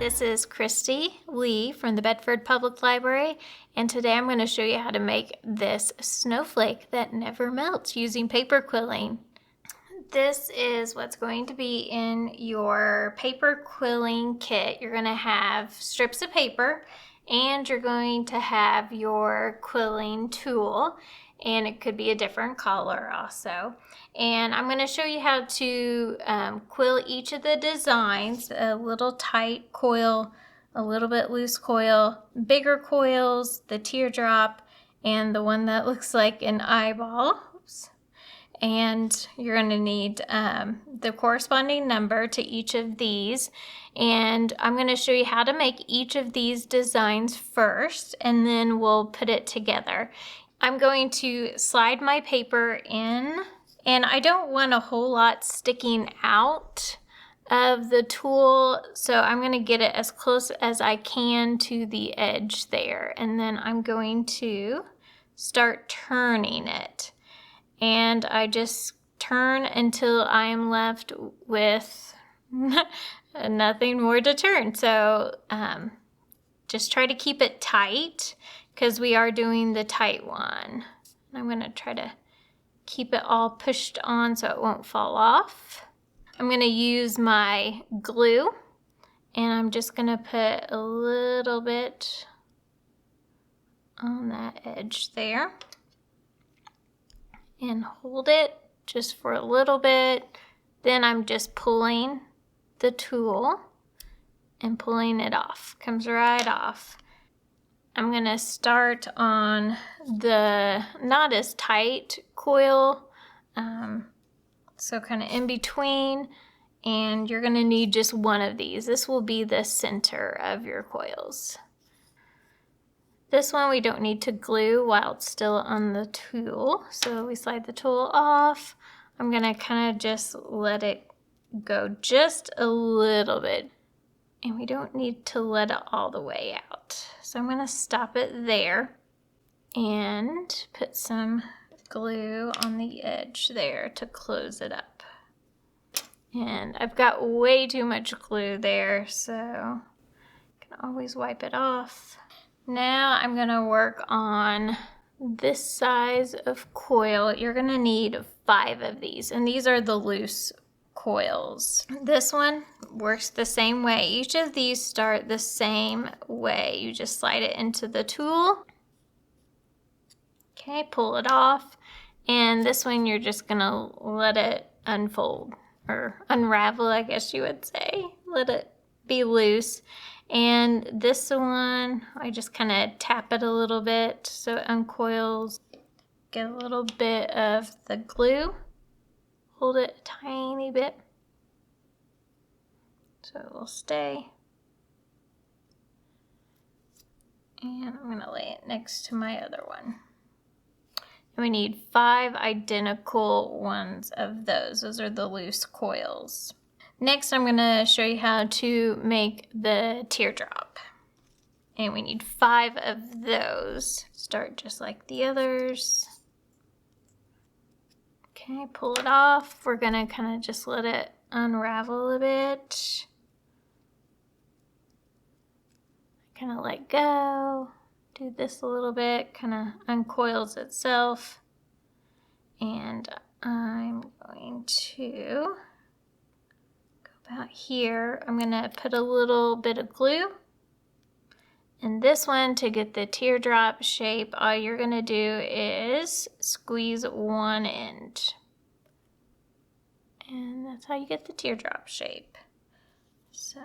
This is Christy Lee from the Bedford Public Library, and today I'm going to show you how to make this snowflake that never melts using paper quilling. This is what's going to be in your paper quilling kit. You're going to have strips of paper, and you're going to have your quilling tool, and it could be a different color also. And I'm going to show you how to quill each of the designs, a little tight coil, a little bit loose coil, bigger coils, the teardrop, and the one that looks like an eyeball. Oops. And you're going to need the corresponding number to each of these. And I'm going to show you how to make each of these designs first, and then we'll put it together. I'm going to slide my paper in, and I don't want a whole lot sticking out of the tool, so I'm going to get it as close as I can to the edge there. And then I'm going to start turning it. And I just turn until I am left with nothing more to turn. So just try to keep it tight because we are doing the tight one. I'm going to try to keep it all pushed on so it won't fall off. I'm going to use my glue, and I'm just going to put a little bit on that edge there. And hold it just for a little bit. Then I'm just pulling the tool and pulling it off. Comes right off. I'm gonna start on the not as tight coil, so kind of in between, and you're gonna need just one of these. This will be the center of your coils. This one we don't need to glue while it's still on the tool. So we slide the tool off. I'm gonna kind of just let it go just a little bit. And we don't need to let it all the way out. So I'm gonna stop it there and put some glue on the edge there to close it up. And I've got way too much glue there, so I can always wipe it off. Now I'm going to work on this size of coil. You're going to need 5 of these, and these are the loose coils. This one works the same way. Each of these start the same way. You just slide it into the tool. Okay, pull it off. And this one you're just going to let it unfold or unravel, I guess you would say. Let it be loose. And this one, I just kind of tap it a little bit so it uncoils. Get a little bit of the glue. Hold it a tiny bit so it will stay. And I'm going to lay it next to my other one. And we need 5 identical ones of those. Those are the loose coils. Next, I'm going to show you how to make the teardrop. And we need 5 of those. Start just like the others. Okay, pull it off. We're going to kind of just let it unravel a bit. Kind of let go. Do this a little bit. Kind of uncoils itself. And I'm going to out here, I'm going to put a little bit of glue. And this one, to get the teardrop shape, all you're going to do is squeeze one end. And that's how you get the teardrop shape. So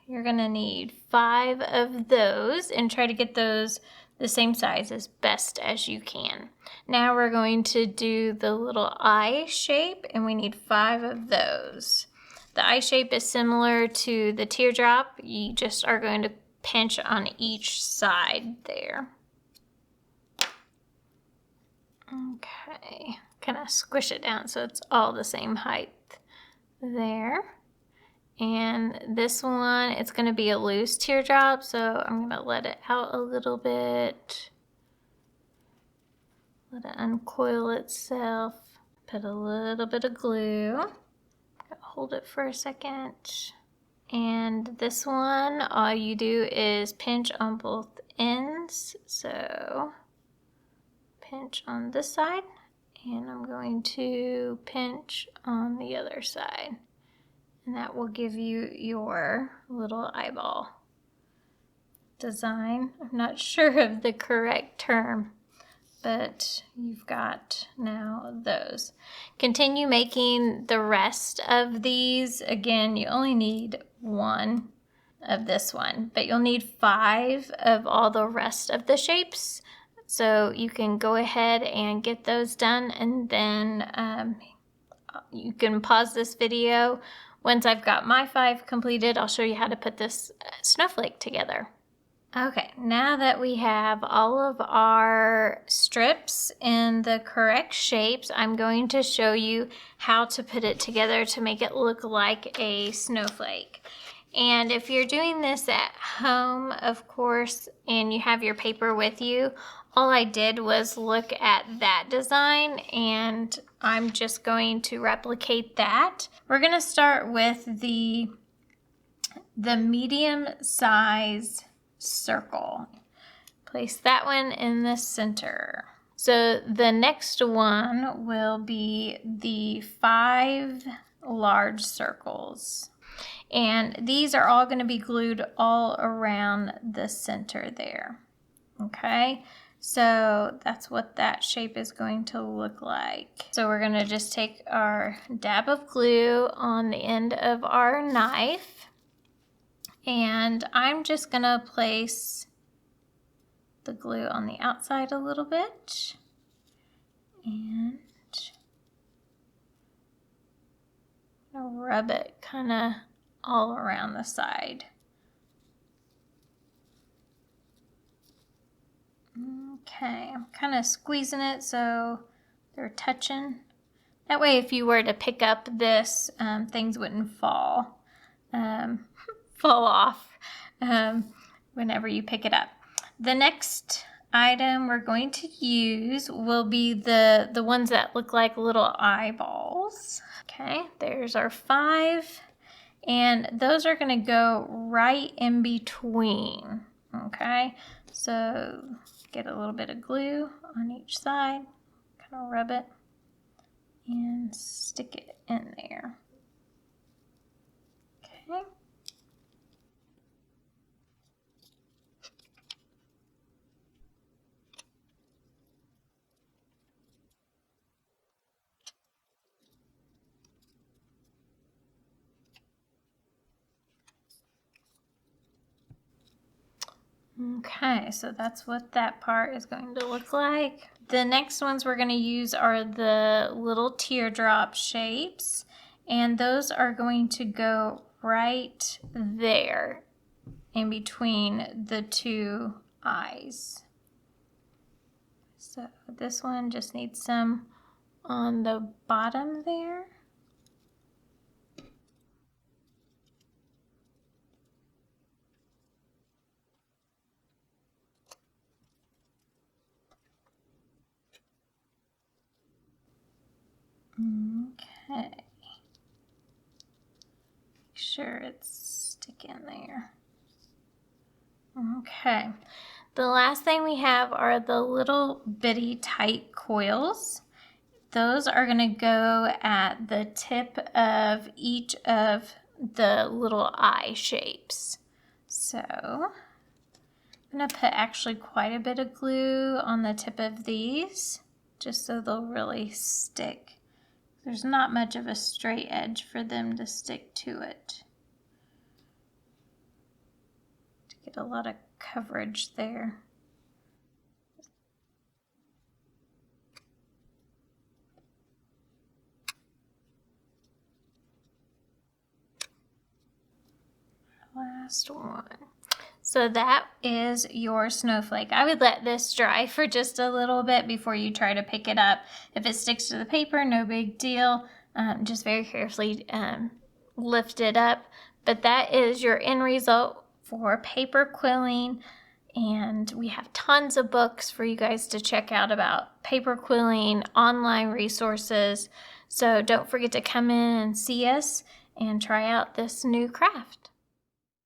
you're going to need 5 of those, and try to get those the same size as best as you can. Now we're going to do the little eye shape, and we need 5 of those. The eye shape is similar to the teardrop. You just are going to pinch on each side there. Okay, kind of squish it down so it's all the same height there. And this one, it's going to be a loose teardrop, so I'm going to let it out a little bit. Let it uncoil itself. Put a little bit of glue. Hold it for a second. And this one, all you do is pinch on both ends. So pinch on this side, and I'm going to pinch on the other side. And that will give you your little eyeball design. I'm not sure of the correct term, but you've got now those. Continue making the rest of these. Again, you only need one of this one, but you'll need 5 of all the rest of the shapes. So you can go ahead and get those done, and then you can pause this video. Once I've got my 5 completed, I'll show you how to put this snowflake together. Okay, now that we have all of our strips in the correct shapes, I'm going to show you how to put it together to make it look like a snowflake. And if you're doing this at home, of course, and you have your paper with you, all I did was look at that design, and I'm just going to replicate that. We're going to start with the medium size circle. Place that one in the center. So the next one will be the 5 large circles. And these are all going to be glued all around the center there. Okay, so that's what that shape is going to look like. So we're going to just take our dab of glue on the end of our knife, and I'm just going to place the glue on the outside a little bit, and I'll rub it kind of all around the side. Okay, I'm kind of squeezing it so they're touching. That way, if you were to pick up this, things wouldn't fall off whenever you pick it up. The next item we're going to use will be the ones that look like little eyeballs. Okay, there's our 5, and those are going to go right in between. Okay, so get a little bit of glue on each side, kind of rub it and stick it in there. Okay. Okay, so that's what that part is going to look like. The next ones we're going to use are the little teardrop shapes, and those are going to go right there in between the 2 eyes. So this one just needs some on the bottom there. Okay. Make sure it's sticking there. Okay. The last thing we have are the little bitty tight coils. Those are going to go at the tip of each of the little eye shapes. So I'm going to put actually quite a bit of glue on the tip of these, just so they'll really stick. There's not much of a straight edge for them to stick to it. To get a lot of coverage there. Last one. So that is your snowflake. I would let this dry for just a little bit before you try to pick it up. If it sticks to the paper, no big deal. Just very carefully lift it up. But that is your end result for paper quilling. And we have tons of books for you guys to check out about paper quilling, online resources. So don't forget to come in and see us and try out this new craft.